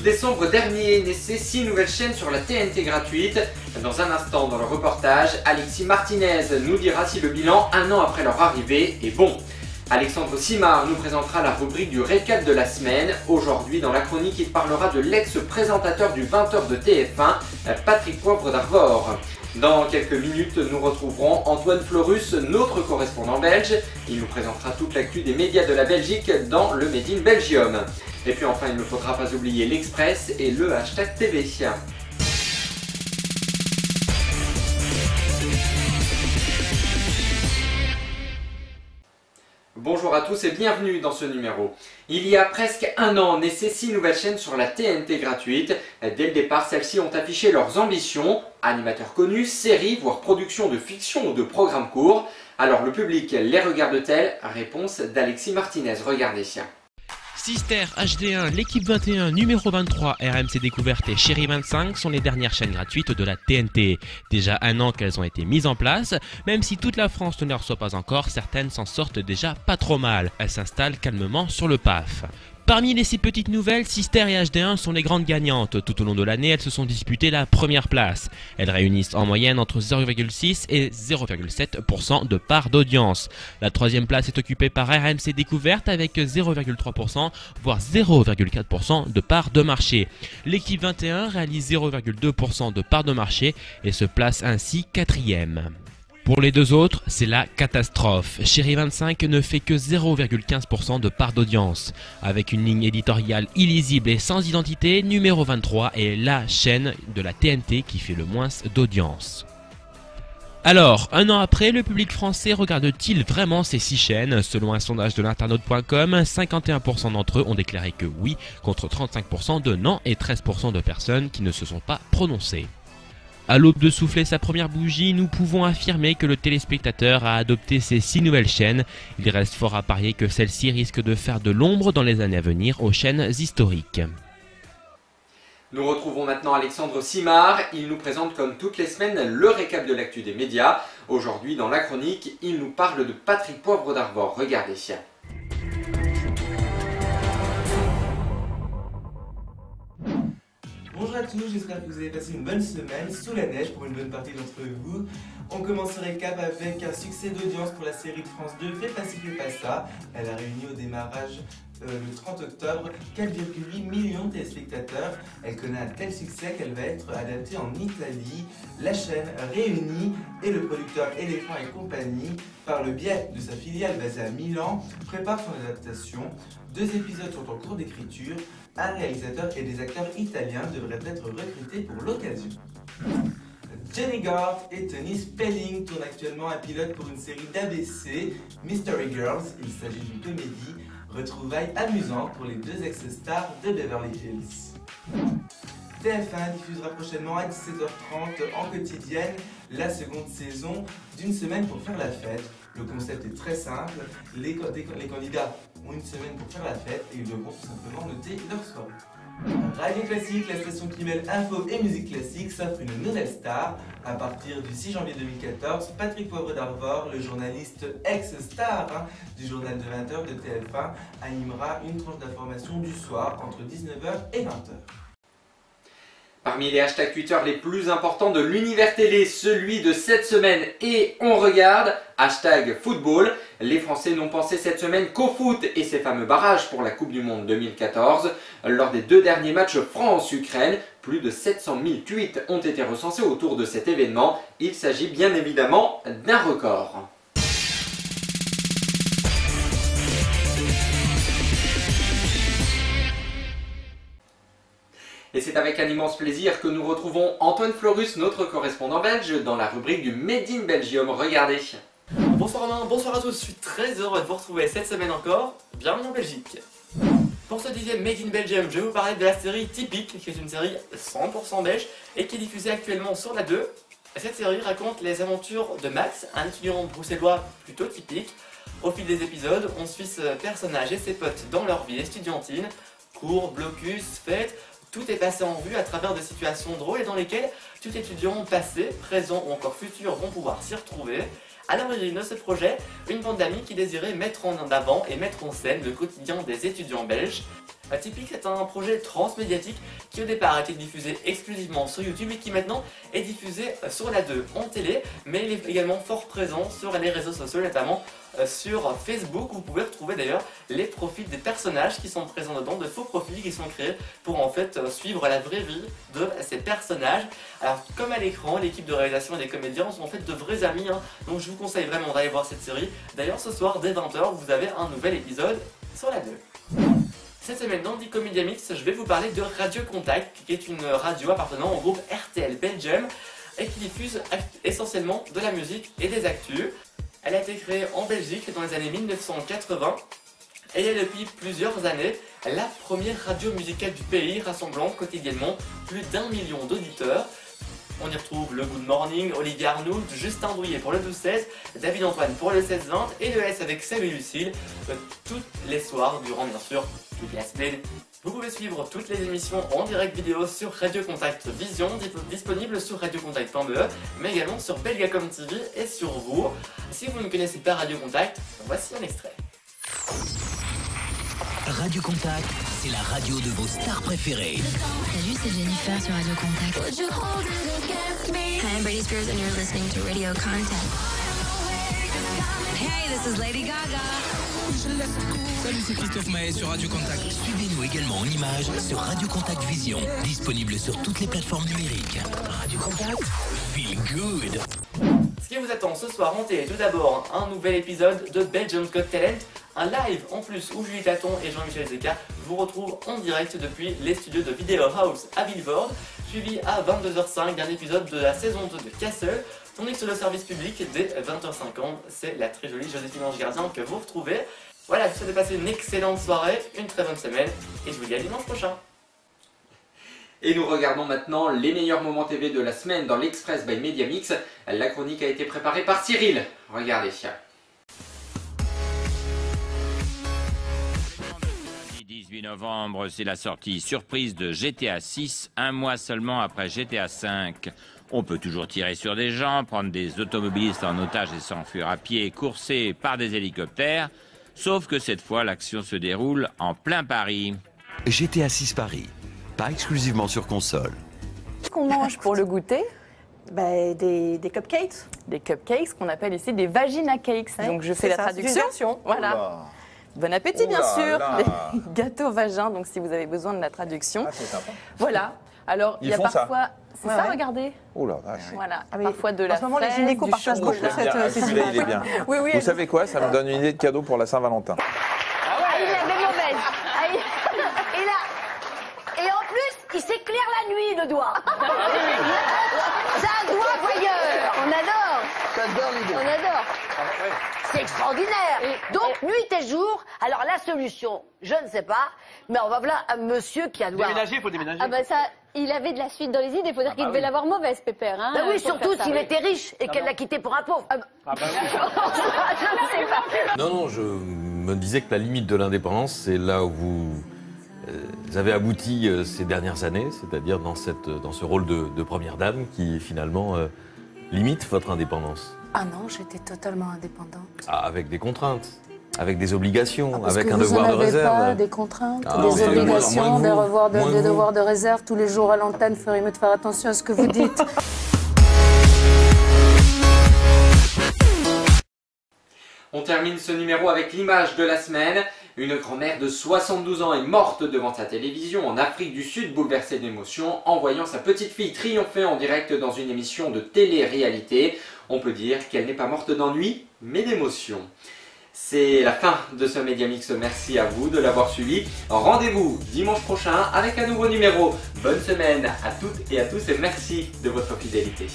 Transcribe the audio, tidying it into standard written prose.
décembre dernier naissaient 6 nouvelles chaînes sur la TNT gratuite. Dans un instant, dans le reportage, Alexis Martinez nous dira si le bilan, un an après leur arrivée, est bon. Alexandre Simard nous présentera la rubrique du récap de la semaine. Aujourd'hui, dans la chronique, il parlera de l'ex-présentateur du 20h de TF1, Patrick Poivre d'Arvor. Dans quelques minutes, nous retrouverons Antoine Florus, notre correspondant belge. Il nous présentera toute l'actu des médias de la Belgique dans le Made in Belgium. Et puis enfin, il ne faudra pas oublier l'Express et le hashtag TV. Bonjour à tous et bienvenue dans ce numéro. Il y a presque un an naissaient 6 nouvelles chaînes sur la TNT gratuite. Dès le départ, celles-ci ont affiché leurs ambitions. Animateurs connus, séries, voire productions de fiction ou de programmes courts. Alors le public les regarde-t-elle? Réponse d'Alexis Martinez, regardez. Sister, HD1, l'équipe 21, numéro 23, RMC Découverte et Chérie 25 sont les dernières chaînes gratuites de la TNT. Déjà un an qu'elles ont été mises en place, même si toute la France ne le reçoit pas encore, certaines s'en sortent déjà pas trop mal. Elles s'installent calmement sur le PAF. Parmi les 6 petites nouvelles, Sister et HD1 sont les grandes gagnantes. Tout au long de l'année, elles se sont disputées la première place. Elles réunissent en moyenne entre 0,6 et 0,7% de part d'audience. La troisième place est occupée par RMC Découverte avec 0,3%, voire 0,4% de part de marché. L'équipe 21 réalise 0,2% de part de marché et se place ainsi 4e. Pour les deux autres, c'est la catastrophe. Chérie 25 ne fait que 0,15% de part d'audience. Avec une ligne éditoriale illisible et sans identité, numéro 23 est la chaîne de la TNT qui fait le moins d'audience. Alors, un an après, le public français regarde-t-il vraiment ces 6 chaînes? Selon un sondage de l'internaute.com, 51% d'entre eux ont déclaré que oui, contre 35% de non et 13% de personnes qui ne se sont pas prononcées. À l'aube de souffler sa première bougie, nous pouvons affirmer que le téléspectateur a adopté ces 6 nouvelles chaînes. Il reste fort à parier que celles-ci risquent de faire de l'ombre dans les années à venir aux chaînes historiques. Nous retrouvons maintenant Alexandre Simard. Il nous présente comme toutes les semaines le récap de l'actu des médias. Aujourd'hui, dans la chronique, il nous parle de Patrick Poivre d'Arvor. Regardez. Bonjour à tous, j'espère que vous avez passé une bonne semaine sous la neige pour une bonne partie d'entre vous. On commence ce récap avec un succès d'audience pour la série de France 2, Fais pas ci, fais pas ça. Elle a réuni au démarrage le 30 octobre 4,8 millions de téléspectateurs. Elle connaît un tel succès qu'elle va être adaptée en Italie. La chaîne réunit et le producteur Éléphant et compagnie, par le biais de sa filiale basée à Milan, prépare son adaptation. 2 épisodes sont en cours d'écriture. Un réalisateur et des acteurs italiens devraient être recrutés pour l'occasion. Jenny Garth et Tony Spelling tournent actuellement un pilote pour une série d'ABC, Mystery Girls. Il s'agit d'une comédie, retrouvailles amusantes pour les 2 ex-stars de Beverly Hills. TF1 diffusera prochainement à 17h30 en quotidienne la seconde saison d'Une semaine pour faire la fête. Le concept est très simple, les candidats ont une semaine pour faire la fête et ils devront tout simplement noter leur soirée. Radio Classique, la station qui mêle info et musique classique, s'offre une nouvelle star. À partir du 6 janvier 2014, Patrick Poivre d'Arvor, le journaliste ex-star du journal de 20h de TF1, animera une tranche d'information du soir entre 19h et 20h. Parmi les hashtags Twitter les plus importants de l'univers télé, celui de cette semaine et on regarde, hashtag football. Les Français n'ont pensé cette semaine qu'au foot et ses fameux barrages pour la Coupe du Monde 2014. Lors des 2 derniers matchs France-Ukraine, plus de 700 000 tweets ont été recensés autour de cet événement. Il s'agit bien évidemment d'un record. Et c'est avec un immense plaisir que nous retrouvons Antoine Florus, notre correspondant belge, dans la rubrique du Made in Belgium. Regardez. Bonsoir Romain, bonsoir à tous, je suis très heureux de vous retrouver cette semaine encore. Bienvenue en Belgique. Pour ce 10e Made in Belgium, je vais vous parler de la série Typique, qui est une série 100% belge et qui est diffusée actuellement sur la 2. Cette série raconte les aventures de Max, un étudiant bruxellois plutôt typique. Au fil des épisodes, on suit ce personnage et ses potes dans leur vie estudiantine, cours, blocus, fêtes. Tout est passé en vue à travers de situations drôles et dans lesquelles tout étudiant passé, présent ou encore futur vont pouvoir s'y retrouver. À l'origine de ce projet, une bande d'amis qui désirait mettre en avant et mettre en scène le quotidien des étudiants belges. Typique est un projet transmédiatique qui au départ a été diffusé exclusivement sur YouTube et qui maintenant est diffusé sur la 2 en télé, mais il est également fort présent sur les réseaux sociaux, notamment sur Facebook, où vous pouvez retrouver d'ailleurs les profils des personnages qui sont présents dedans, de faux profils qui sont créés pour en fait suivre la vraie vie de ces personnages. Alors comme à l'écran, l'équipe de réalisation et les comédiens sont en fait de vrais amis, hein, donc je vous conseille vraiment d'aller voir cette série. D'ailleurs ce soir dès 20 h vous avez un nouvel épisode sur la 2. Cette semaine dans Comédia Mix, je vais vous parler de Radio Contact, qui est une radio appartenant au groupe RTL Belgium et qui diffuse essentiellement de la musique et des actus. Elle a été créée en Belgique dans les années 1980 et est depuis plusieurs années la première radio musicale du pays, rassemblant quotidiennement plus d'1 million d'auditeurs. On y retrouve le Good Morning, Olivier Arnould, Justin Douillet pour le 12-16, David Antoine pour le 16-20 et le S avec Seb et Lucille tous les soirs durant bien sûr toute la semaine. Vous pouvez suivre toutes les émissions en direct vidéo sur Radio Contact Vision, disponible sur radiocontact.be, mais également sur Belgacom TV et sur vous. Si vous ne connaissez pas Radio Contact, voici un extrait. Radio Contact, c'est la radio de vos stars préférées. Salut, c'est Jennifer sur Radio Contact. Hi, I'm Britney Spears and you're listening to Radio Contact. Hey, this is Lady Gaga. Salut, c'est Christophe Maé sur Radio Contact. Suivez-nous également en images sur Radio Contact Vision, disponible sur toutes les plateformes numériques. Radio Contact, feel good. Ce qui vous attend ce soir en télé, tout d'abord un nouvel épisode de Belgium's Got Talent, un live en plus où Julie Taton et Jean-Michel Zeka vous retrouvent en direct depuis les studios de Video House à Vilvoorde, suivi à 22h05 d'un épisode de la saison 2 de Castle, tandis que sur le service public dès 20h50, c'est la très jolie Joséphine Ange Gardien que vous retrouvez. Voilà, je vous souhaite de passer une excellente soirée, une très bonne semaine et je vous dis à dimanche prochain. Et nous regardons maintenant les meilleurs moments TV de la semaine dans l'Express by Media Mix. La chronique a été préparée par Cyril. Regardez. 18 novembre, c'est la sortie surprise de GTA 6, un mois seulement après GTA 5. On peut toujours tirer sur des gens, prendre des automobilistes en otage et s'enfuir à pied, courser par des hélicoptères. Sauf que cette fois, l'action se déroule en plein Paris. GTA 6 Paris, pas exclusivement sur console. Qu'est-ce qu'on mange pour le goûter? Des cupcakes. Des cupcakes qu'on appelle ici des vagina cakes. Ouais, donc je fais la traduction. Voilà. Oula. Bon appétit bien sûr. Là. Les gâteaux vagins, donc si vous avez besoin de la traduction. Ah, c'est sympa. Voilà. Alors Ils il y a font parfois. C'est Ouais, ça, ouais. regardez. Oh la vache. Voilà. Ah oui. Parfois de la En ce moment, les fraise, gynécos du partagent chocolat. beaucoup cette Ah, celui-là, il est bien. Oui, oui. Vous savez quoi? Ça me donne une idée de cadeau pour la Saint-Valentin. Ah, il a bien mauvaise. Et en plus, il s'éclaire la nuit, le doigt. C'est un doigt voyeur. On adore. J'adore l'idée. On adore. C'est extraordinaire. Donc, nuit et jour. Alors, la solution, je ne sais pas, mais on va voir un monsieur qui a doigt. Déménager, il faut déménager. Ah bah ça, il avait de la suite dans les idées, il faut dire qu'il devait l'avoir mauvaise, Pépère. Hein, Bah oui, pour surtout faire ça. s'il était riche et qu'elle l'a quitté pour un pauvre. Non, je me disais que la limite de l'indépendance, c'est là où vous avez abouti ces dernières années, c'est-à-dire dans ce rôle de première dame qui finalement limite votre indépendance. Ah non, j'étais totalement indépendante. Ah, avec des contraintes, avec des obligations, Parce avec que un vous devoir en de avez réserve. pas, des contraintes, Ah, des mais obligations, moins que des vous. devoirs Moins que vous. devoirs de réserve. Tous les jours à l'antenne, ferait mieux de faire attention à ce que vous dites. On termine ce numéro avec l'image de la semaine. Une grand-mère de 72 ans est morte devant sa télévision en Afrique du Sud, bouleversée d'émotion, en voyant sa petite fille triompher en direct dans une émission de télé-réalité. On peut dire qu'elle n'est pas morte d'ennui, mais d'émotion. C'est la fin de ce Media Mix. Merci à vous de l'avoir suivi. Rendez-vous dimanche prochain avec un nouveau numéro. Bonne semaine à toutes et à tous et merci de votre fidélité.